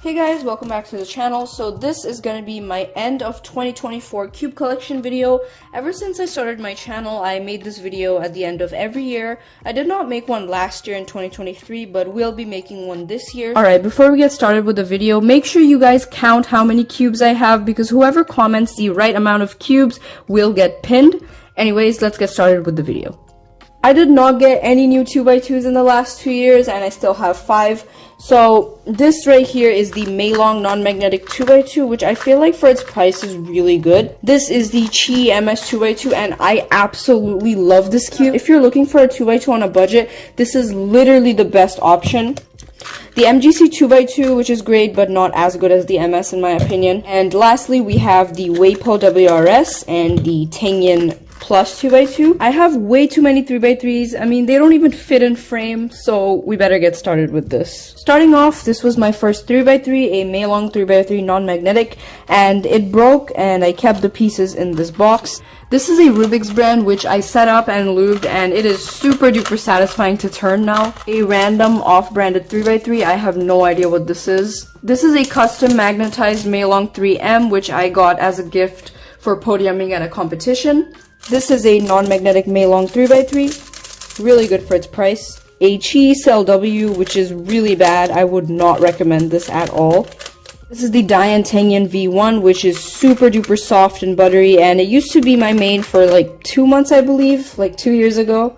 Hey guys, welcome back to the channel. So this is going to be my end of 2024 cube collection video. Ever since I started my channel, I made this video at the end of every year. I did not make one last year in 2023, but we'll be making one this year. Alright, before we get started with the video, make sure you guys count how many cubes I have, because whoever comments the right amount of cubes will get pinned. Anyways, let's get started with the video. I did not get any new 2x2s in the last 2 years, and I still have 5. So this right here is the Maylong non-magnetic 2x2, which I feel like for its price is really good. This is the Chi MS 2x2, and I absolutely love this cube. If you're looking for a 2x2 on a budget, this is literally the best option. The MGC 2x2, which is great, but not as good as the MS in my opinion. And lastly, we have the Weipo WRS and the Tengyun Plus 2x2. I have way too many 3x3s. I mean, they don't even fit in frame, so we better get started with this. Starting off, this was my first 3x3, a Maylong 3x3 non-magnetic, and it broke, and I kept the pieces in this box. This is a Rubik's brand, which I set up and lubed, and it is super duper satisfying to turn now. A random off-branded 3x3, I have no idea what this is. This is a custom magnetized Maylong 3M, which I got as a gift for podiuming at a competition. This is a non-magnetic Maylong 3x3, really good for its price. A Chi Cell W, which is really bad. I would not recommend this at all. This is the Dian Tengyun V1, which is super duper soft and buttery, and it used to be my main for like 2 months, I believe, like 2 years ago.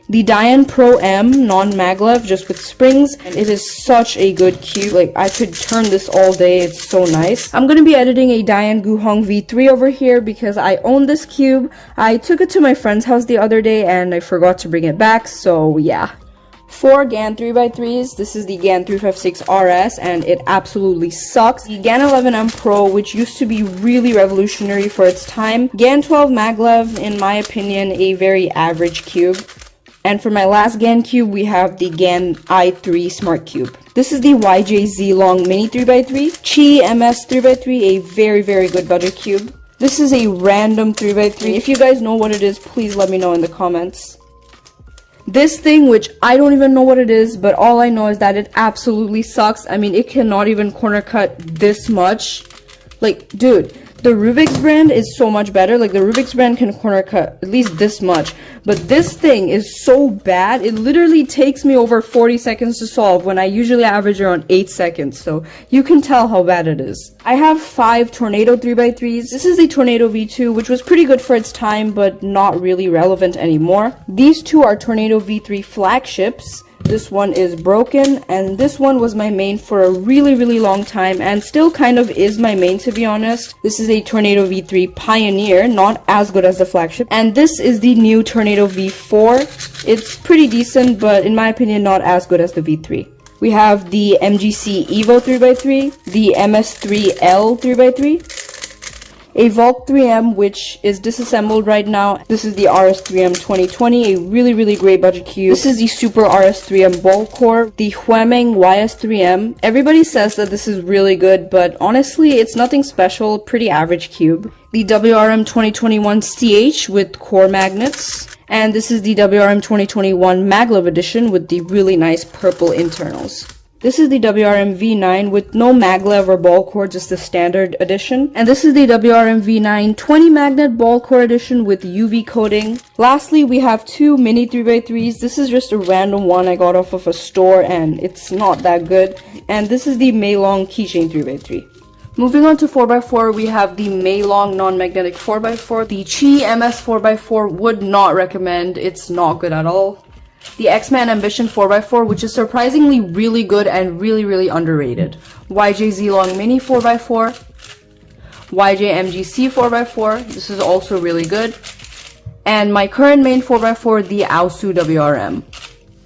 The Dian Pro M non-maglev, just with springs, and it is such a good cube. Like, I could turn this all day, it's so nice. I'm gonna be editing a Dian Guhong V3 over here because I own this cube. I took it to my friend's house the other day and I forgot to bring it back, so yeah. 4 GAN 3x3s. This is the GAN 356 RS, and it absolutely sucks. The GAN 11M Pro, which used to be really revolutionary for its time. GAN 12 maglev, in my opinion, a very average cube. And for my last GAN cube, we have the GAN i3 Smart Cube. This is the YJ Long Mini 3x3. Chi MS 3x3, a very, very good budget cube. This is a random 3x3. If you guys know what it is, please let me know in the comments. This thing, which I don't even know what it is, but all I know is that it absolutely sucks. I mean, it cannot even corner cut this much. Like, dude, the Rubik's brand is so much better. Like, the Rubik's brand can corner cut at least this much. But this thing is so bad, it literally takes me over 40 seconds to solve when I usually average around 8 seconds. So you can tell how bad it is. I have 5 Tornado 3x3s. This is the Tornado V2, which was pretty good for its time, but not really relevant anymore. These two are Tornado V3 flagships. This one is broken, and this one was my main for a really, really long time, and still kind of is my main, to be honest. This is a Tornado V3 Pioneer, not as good as the flagship, and this is the new Tornado V4. It's pretty decent, but in my opinion, not as good as the V3. We have the MGC Evo 3x3, the MS3L 3x3, a Vault 3M, which is disassembled right now. This is the RS3M 2020, a really, really great budget cube. This is the Super RS3M Ball Core, the Huameng YS3M. Everybody says that this is really good, but honestly, it's nothing special, pretty average cube. The WRM 2021 CH with core magnets. And this is the WRM 2021 Maglev edition with the really nice purple internals. This is the WRM V9 with no maglev or ball core, just the standard edition. And this is the WRM V9 20 magnet ball core edition with UV coating. Lastly, we have 2 mini 3x3s. This is just a random one I got off of a store, and it's not that good. And this is the Maylong keychain 3x3. Moving on to 4x4, we have the Maylong non-magnetic 4x4. The Chi MS 4x4 would not recommend. It's not good at all. The X-Man Ambition 4x4, which is surprisingly really good and really, really underrated. YJ Long Mini 4x4. YJ MGC 4x4. This is also really good. And my current main 4x4, the Aosu WRM.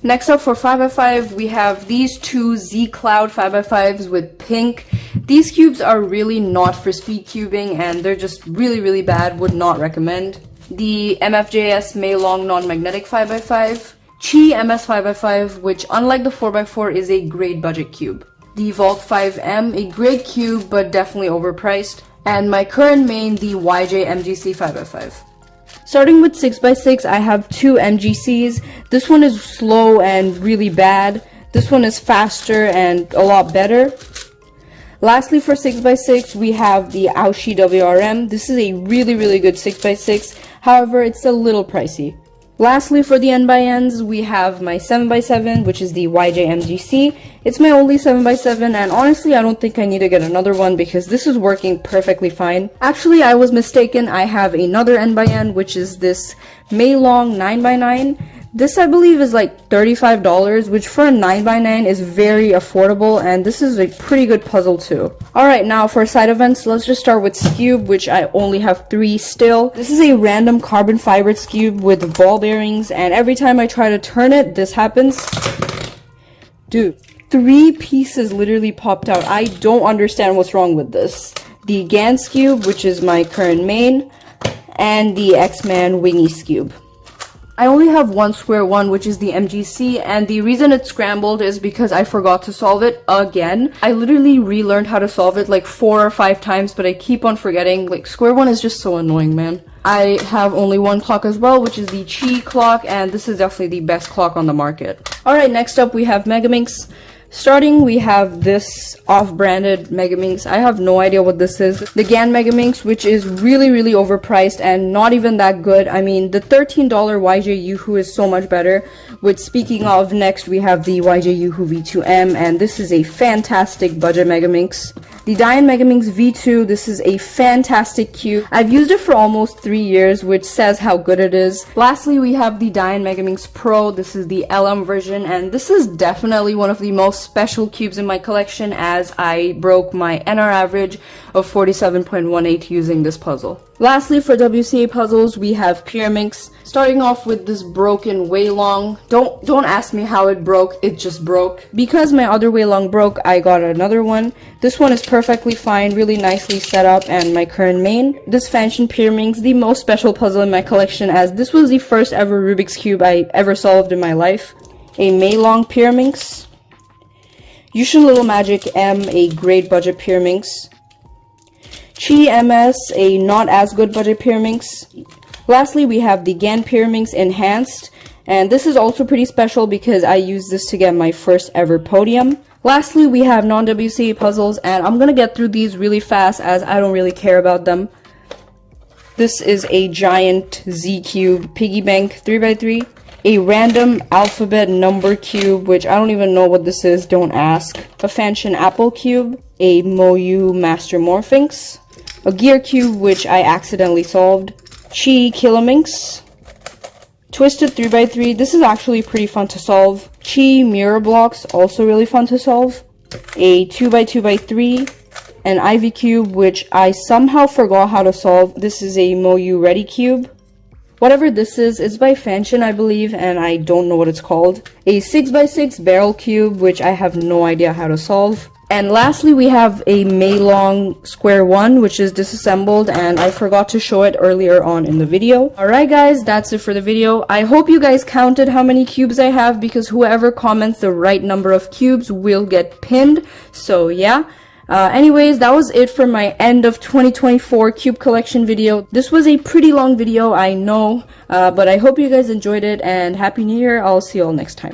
Next up for 5x5, we have these 2 Z Cloud 5x5s with pink. These cubes are really not for speed cubing, and they're just really, really bad. Would not recommend. The MFJS Maylong non-magnetic 5x5. Chi MS 5x5, which unlike the 4x4 is a great budget cube. The Vault 5M, a great cube but definitely overpriced. And my current main, the YJ MGC 5x5. Starting with 6x6, I have 2 MGCs. This one is slow and really bad. This one is faster and a lot better. Lastly, for 6x6, we have the Aoshi WRM. This is a really good 6x6. However, it's a little pricey. Lastly, for the N/Ns, we have my 7x7, which is the YJ-MGC. It's my only 7x7, and honestly, I don't think I need to get another one because this is working perfectly fine. Actually, I was mistaken. I have another N/N, which is this Meilong 9x9. This, I believe, is like $35, which for a 9x9 is very affordable, and this is a pretty good puzzle too. Alright, now for side events, let's just start with Scube, which I only have 3 still. This is a random carbon fiber Scube with ball bearings, and every time I try to turn it, this happens. Dude, 3 pieces literally popped out. I don't understand what's wrong with this. The Gans Scube, which is my current main, and the X-Man Wingy Scube. I only have one square one, which is the MGC, and the reason it's scrambled is because I forgot to solve it again. I literally relearned how to solve it like 4 or 5 times, but I keep on forgetting. Like, square one is just so annoying, man. I have only one clock as well, which is the Chi clock, and this is definitely the best clock on the market. Alright, next up we have Megaminx. Starting, we have this off-branded Megaminx. I have no idea what this is. The GAN Megaminx, which is really overpriced and not even that good. I mean, the $13 YJ Yoo-Hoo is so much better. Which, speaking of, next we have the YJ Yoo-Hoo V2M, and this is a fantastic budget Megaminx. The Dian Megaminx V2, this is a fantastic cube. I've used it for almost 3 years, which says how good it is. Lastly, we have the Dian Megaminx Pro. This is the LM version, and this is definitely one of the most special cubes in my collection, as I broke my NR average of 47.18 using this puzzle. Lastly, for WCA puzzles, we have Pyraminx. Starting off with this broken Weilong. Don't ask me how it broke, it just broke. Because my other Weilong broke, I got another one. This one is perfectly fine, really nicely set up, and my current main. This Fansion Pyraminx, the most special puzzle in my collection, as this was the first ever Rubik's Cube I ever solved in my life. A Meilong Pyraminx. Yushin Little Magic M, a great budget Pyraminx. Chi MS, a not as good budget Pyraminx. Lastly, we have the GAN Pyraminx Enhanced, and this is also pretty special because I used this to get my first ever podium. Lastly, we have non-WCA puzzles, and I'm gonna get through these really fast as I don't really care about them. This is a giant Z Cube Piggy Bank 3x3. A random alphabet number cube, which I don't even know what this is, don't ask. A Fansion Apple Cube. A Moyu Master Morphinx. A Gear Cube, which I accidentally solved. Chi Kilominx. Twisted 3x3, this is actually pretty fun to solve. Chi Mirror Blocks, also really fun to solve. A 2x2x3. An Ivy Cube, which I somehow forgot how to solve. This is a Moyu Ready Cube. Whatever this is, it's by Fansion, I believe, and I don't know what it's called. A 6x6 Barrel Cube, which I have no idea how to solve. And lastly, we have a Meilong Square 1, which is disassembled, and I forgot to show it earlier on in the video. Alright guys, that's it for the video. I hope you guys counted how many cubes I have, because whoever comments the right number of cubes will get pinned. So yeah. Anyways, that was it for my end of 2024 cube collection video. This was a pretty long video, I know, but I hope you guys enjoyed it, and Happy New Year. I'll see you all next time.